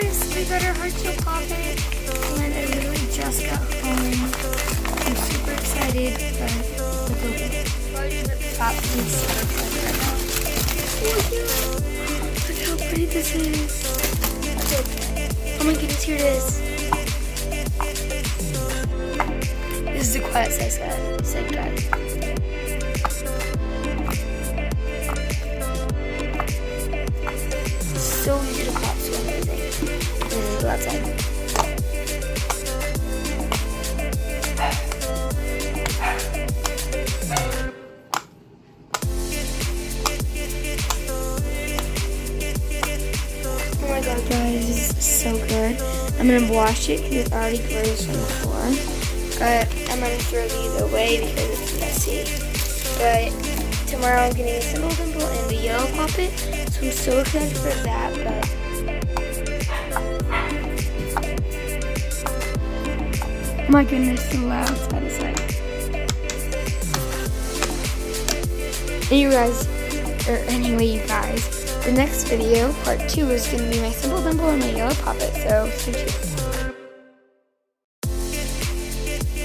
guys, we got our heart shell popping, and I literally just got home. I'm super excited, but it's okay. Stop being super excited right now. Look how pretty this is. That's okay. Oh my goodness, here it is. This is the quiet side, guys. So easy to pop, so amazing. And then go outside. Oh my god, guys, this is so good. I'm gonna wash it because it already grows from the floor. But I'm gonna throw these away because it's messy. But tomorrow I'm getting a symbol dimple and the yellow poppet, so I'm so excited for that. But oh my goodness, so loud outside is like. Anyway, you guys, the next video, part 2, is gonna be my symbol dimple and my yellow poppet. So stay tuned.